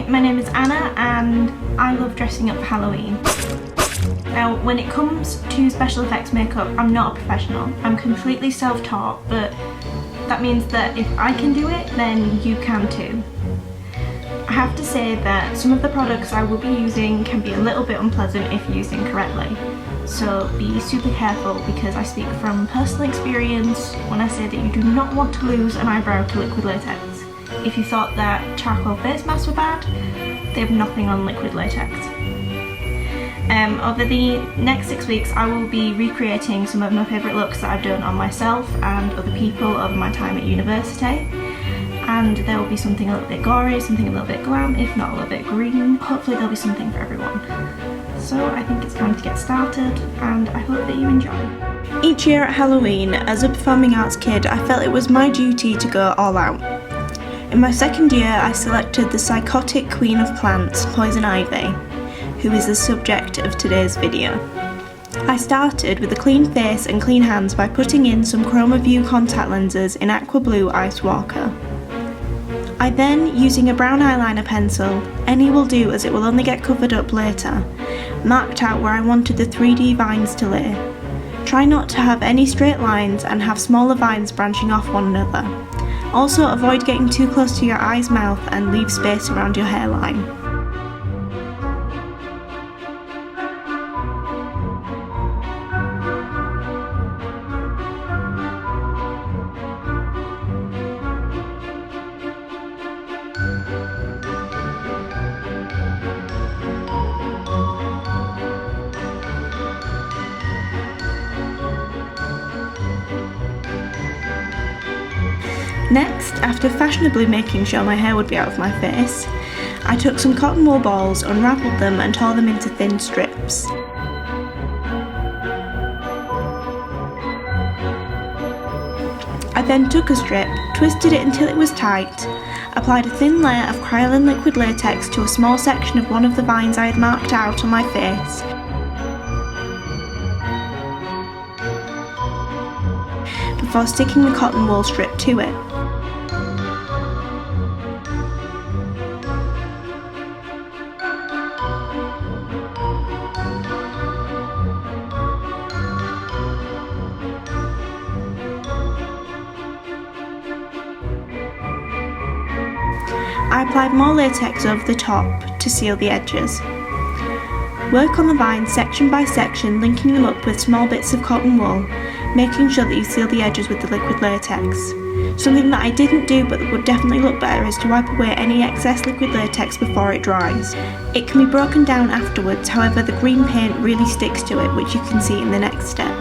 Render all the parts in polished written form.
my name is Anna and I love dressing up for Halloween. Now, when it comes to special effects makeup, I'm not a professional. I'm completely self-taught, but that means that if I can do it, then you can too. I have to say that some of the products I will be using can be a little bit unpleasant if used incorrectly. So be super careful, because I speak from personal experience when I say that you do not want to lose an eyebrow to liquid latex. If you thought that charcoal face masks were bad, they have nothing on liquid latex. Over the next 6 weeks I will be recreating some of my favourite looks that I've done on myself and other people over my time at university. And there will be something a little bit gory, something a little bit glam, if not a little bit green. Hopefully there'll be something for everyone. So I think it's time to get started, and I hope that you enjoy. Each year at Halloween, as a performing arts kid, I felt it was my duty to go all out. In my second year I selected the psychotic queen of plants, Poison Ivy, who is the subject of today's video. I started with a clean face and clean hands by putting in some Chroma View contact lenses in Aqua Blue Ice Walker. I then, using a brown eyeliner pencil, any will do as it will only get covered up later, marked out where I wanted the 3D vines to lay. Try not to have any straight lines and have smaller vines branching off one another. Also avoid getting too close to your eye's mouth and leave space around your hairline. Next, after fashionably making sure my hair would be out of my face, I took some cotton wool balls, unravelled them and tore them into thin strips. I then took a strip, twisted it until it was tight, applied a thin layer of Kryolan liquid latex to a small section of one of the vines I had marked out on my face, before sticking the cotton wool strip to it. I applied more latex over the top to seal the edges. Work on the vines section by section, linking them up with small bits of cotton wool, making sure that you seal the edges with the liquid latex. Something that I didn't do but that would definitely look better is to wipe away any excess liquid latex before it dries. It can be broken down afterwards, however the green paint really sticks to it, which you can see in the next step.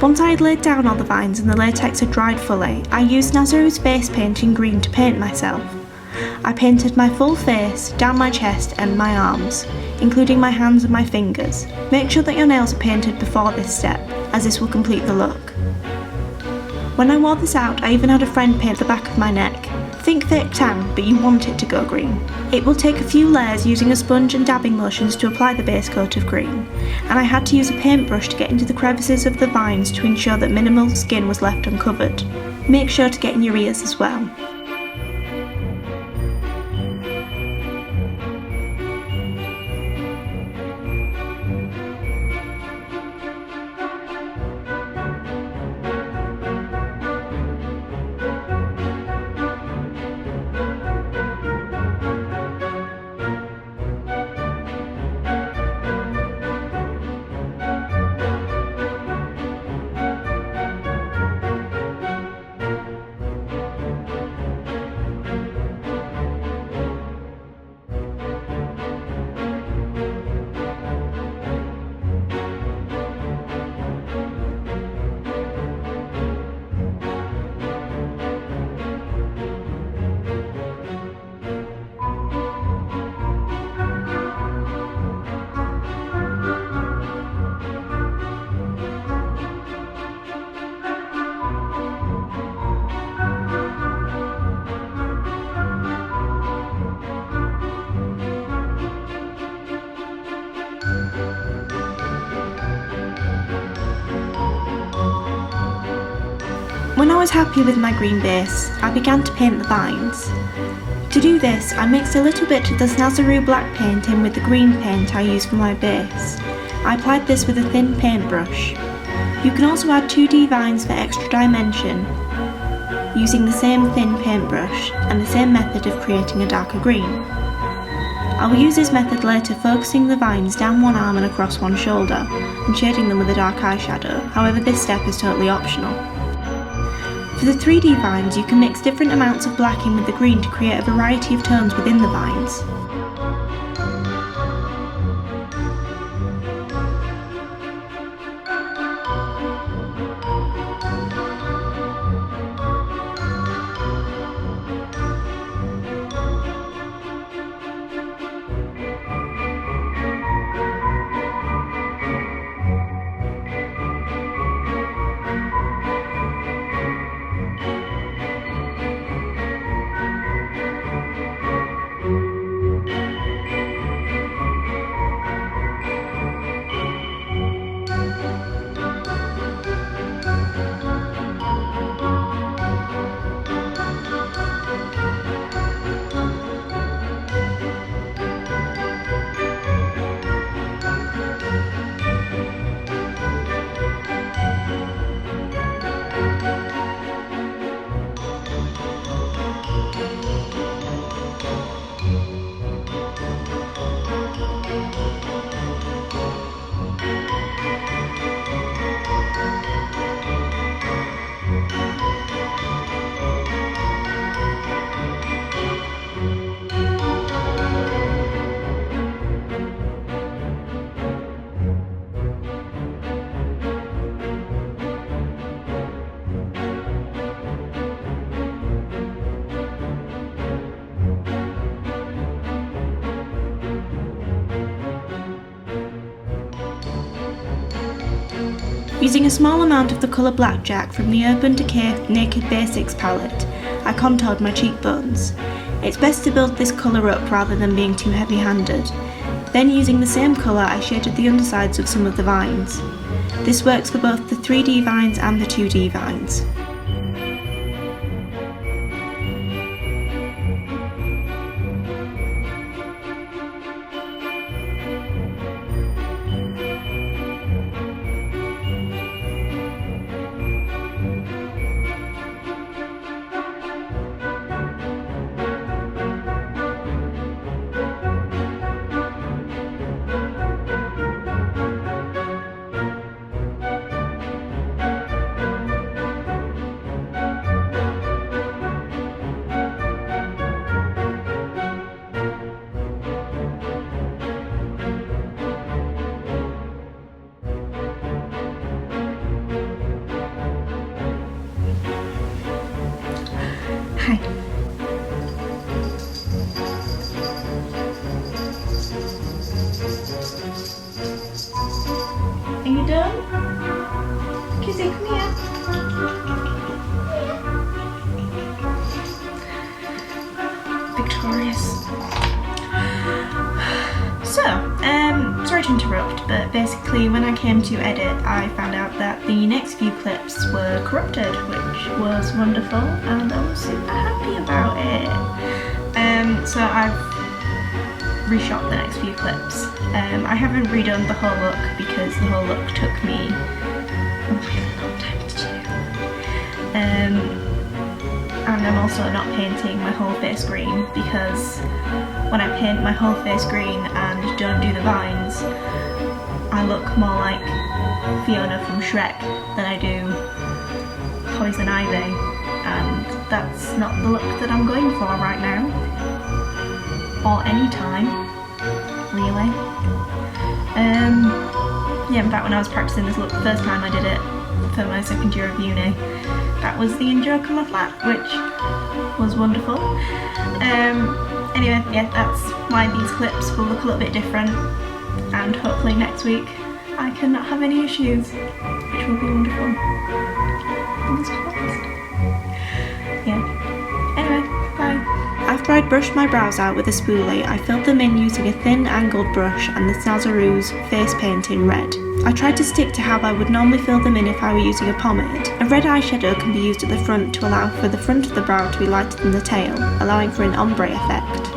Once I had laid down all the vines and the latex had dried fully, I used Nazaru's face paint in green to paint myself. I painted my full face, down my chest and my arms, including my hands and my fingers. Make sure that your nails are painted before this step, as this will complete the look. When I wore this out, I even had a friend paint the back of my neck. Think thick tan, but you want it to go green. It will take a few layers using a sponge and dabbing motions to apply the base coat of green, and I had to use a paintbrush to get into the crevices of the vines to ensure that minimal skin was left uncovered. Make sure to get in your ears as well. When I was happy with my green base, I began to paint the vines. To do this, I mixed a little bit of the Nazaru black paint in with the green paint I used for my base. I applied this with a thin paintbrush. You can also add 2D vines for extra dimension, using the same thin paintbrush and the same method of creating a darker green. I will use this method later, focusing the vines down one arm and across one shoulder, and shading them with a dark eyeshadow. However, this step is totally optional. For the 3D vines, you can mix different amounts of black in with the green to create a variety of tones within the vines. Using a small amount of the colour Blackjack from the Urban Decay Naked Basics palette, I contoured my cheekbones. It's best to build this colour up rather than being too heavy-handed. Then using the same colour, I shaded the undersides of some of the vines. This works for both the 3D vines and the 2D vines. sorry to interrupt, but basically when I came to edit I found out that the next few clips were corrupted, which was wonderful and I was super happy about it. So I've reshot the next few clips. I haven't redone the whole look because the whole look took me a really long time to do. And I'm also not painting my whole face green because when I paint my whole face green and don't do the vines, I look more like Fiona from Shrek than I do Poison Ivy, and that's not the look that I'm going for right now. Or any time, really. Yeah, in fact when I was practicing this look the first time I did it for my second year of uni, that was the in-joke on my flat, which was wonderful. Anyway, yeah, that's why these clips will look a little bit different, and hopefully next week I can not have any issues, which will be wonderful. Fingers crossed. Yeah. Anyway, bye. After I'd brushed my brows out with a spoolie, I filled them in using a thin angled brush and the Snazaroo's face paint in red. I tried to stick to how I would normally fill them in if I were using a pomade. A red eyeshadow can be used at the front to allow for the front of the brow to be lighter than the tail, allowing for an ombre effect.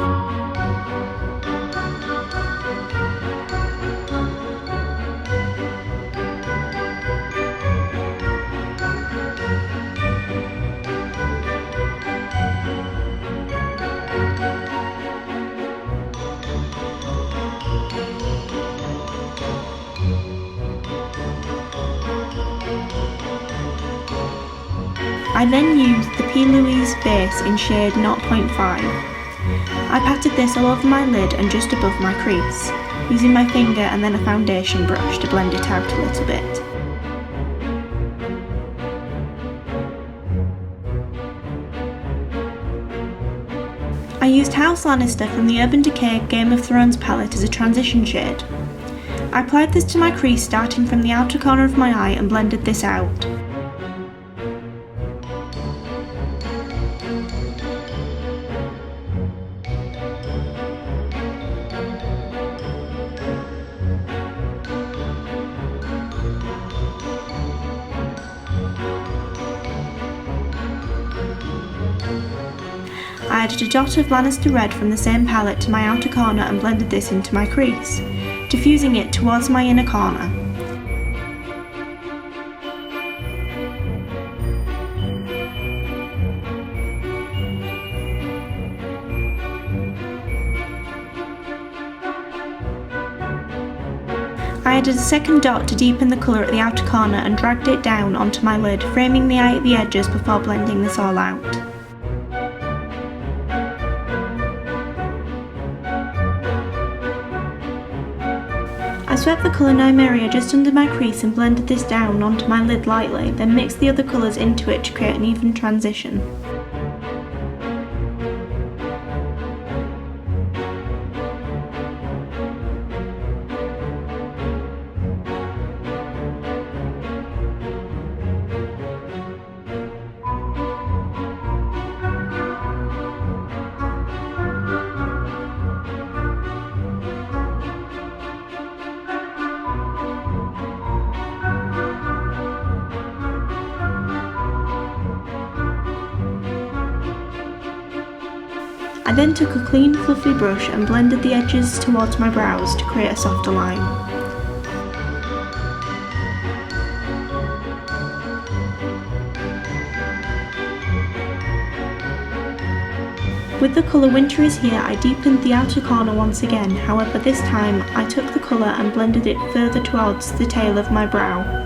I then used the P. Louise base in shade 0.5. I patted this all over my lid and just above my crease, using my finger and then a foundation brush to blend it out a little bit. I used House Lannister from the Urban Decay Game of Thrones palette as a transition shade. I applied this to my crease starting from the outer corner of my eye and blended this out. I added a dot of Lannister red from the same palette to my outer corner and blended this into my crease, diffusing it towards my inner corner. I added a second dot to deepen the colour at the outer corner and dragged it down onto my lid, framing the eye at the edges before blending this all out. I swept the colour Nymeria just under my crease and blended this down onto my lid lightly, then mixed the other colours into it to create an even transition. I then took a clean fluffy brush and blended the edges towards my brows to create a softer line. With the colour Winter Is Here, I deepened the outer corner once again, however this time I took the colour and blended it further towards the tail of my brow.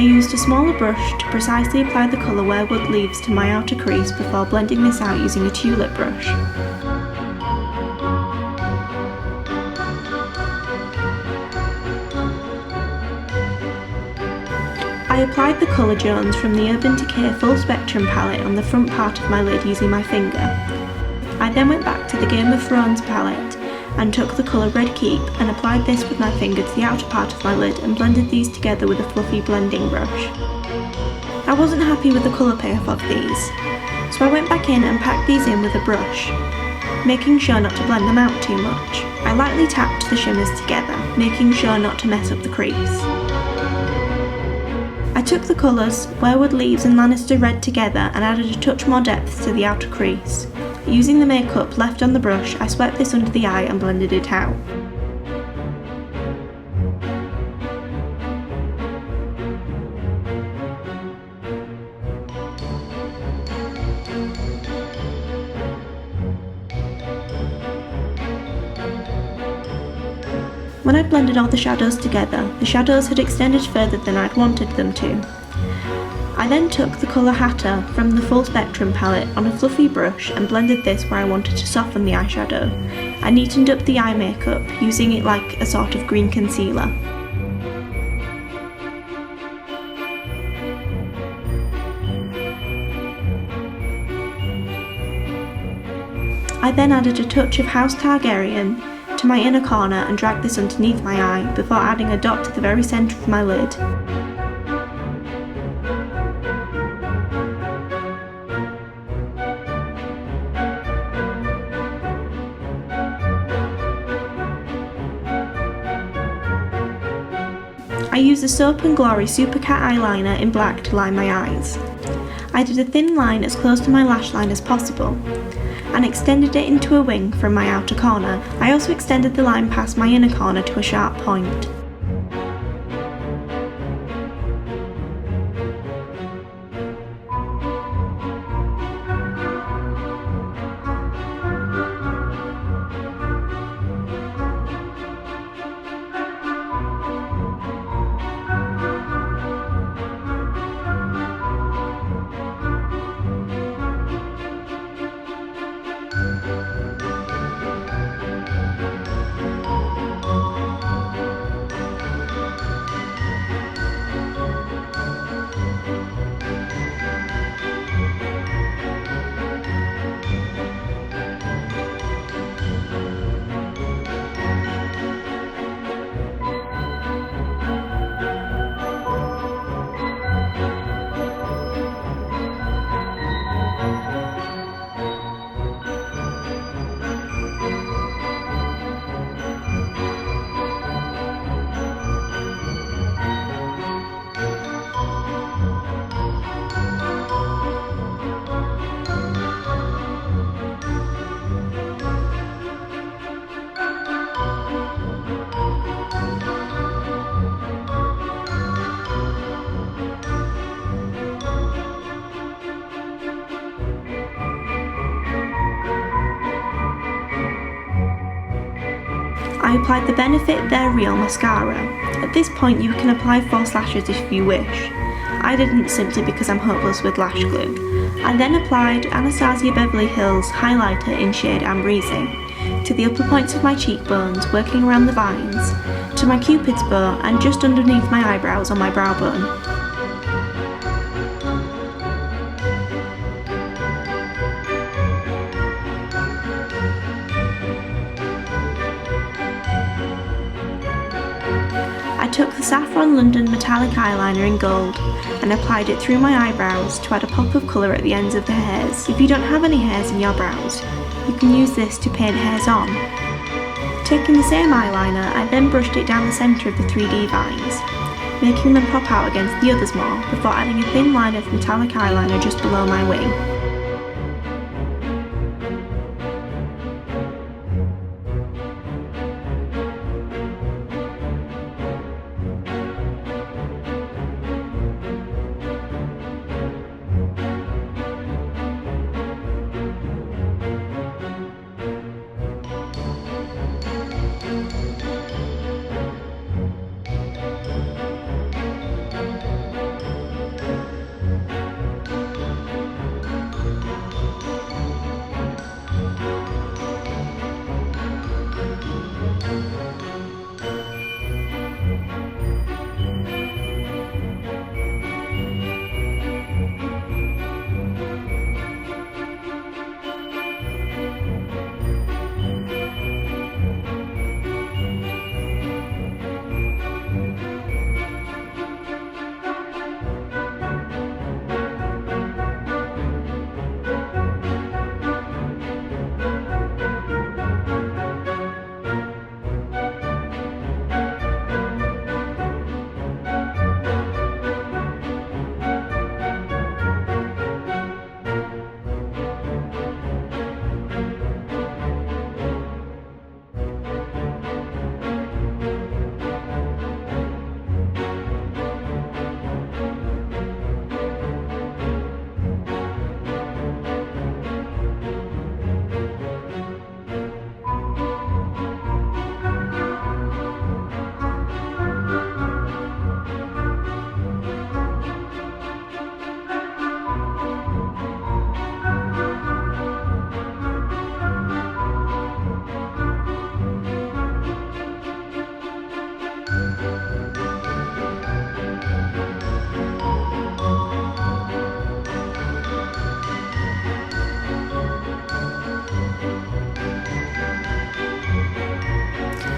I used a smaller brush to precisely apply the colour Werewood Leaves to my outer crease before blending this out using a tulip brush. I applied the Colour Jones from the Urban Decay Full Spectrum palette on the front part of my lid using my finger. I then went back to the Game of Thrones palette and took the colour Red Keep and applied this with my finger to the outer part of my lid and blended these together with a fluffy blending brush. I wasn't happy with the colour payoff of these, so I went back in and packed these in with a brush, making sure not to blend them out too much. I lightly tapped the shimmers together, making sure not to mess up the crease. I took the colours Werewood Leaves and Lannister Red together and added a touch more depth to the outer crease. Using the makeup left on the brush, I swept this under the eye and blended it out. When I'd blended all the shadows together, the shadows had extended further than I'd wanted them to. I then took the colour Hatter from the Full Spectrum palette on a fluffy brush and blended this where I wanted to soften the eyeshadow. I neatened up the eye makeup, using it like a sort of green concealer. I then added a touch of House Targaryen to my inner corner and dragged this underneath my eye before adding a dot to the very centre of my lid. I used the Soap & Glory Super Cat eyeliner in black to line my eyes. I did a thin line as close to my lash line as possible and extended it into a wing from my outer corner. I also extended the line past my inner corner to a sharp point. I applied the Benefit They're Real mascara. At this point you can apply false lashes if you wish. I didn't, simply because I'm hopeless with lash glue. I then applied Anastasia Beverly Hills highlighter in shade Ambreezy to the upper points of my cheekbones, working around the vines, to my cupid's bow and just underneath my eyebrows on my brow bone. I took the Saffron London metallic eyeliner in gold and applied it through my eyebrows to add a pop of colour at the ends of the hairs. If you don't have any hairs in your brows, you can use this to paint hairs on. Taking the same eyeliner, I then brushed it down the centre of the 3D vines, making them pop out against the others more, before adding a thin line of metallic eyeliner just below my wing.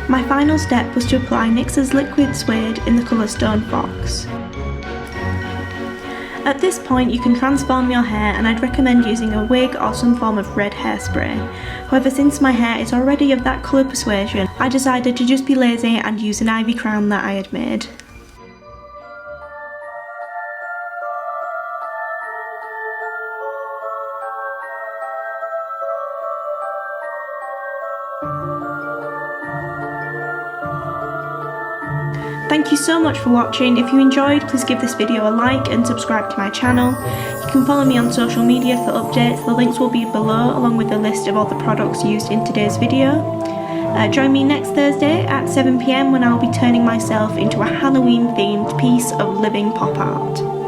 My final step was to apply NYX's liquid suede in the colour Stone Fox. At this point you can transform your hair, and I'd recommend using a wig or some form of red hairspray. However, since my hair is already of that colour persuasion, I decided to just be lazy and use an ivy crown that I had made. Thank you so much for watching. If you enjoyed, please give this video a like and subscribe to my channel. You can follow me on social media for updates. The links will be below, along with a list of all the products used in today's video. Join me next Thursday at 7 PM when I'll be turning myself into a Halloween themed piece of living pop art.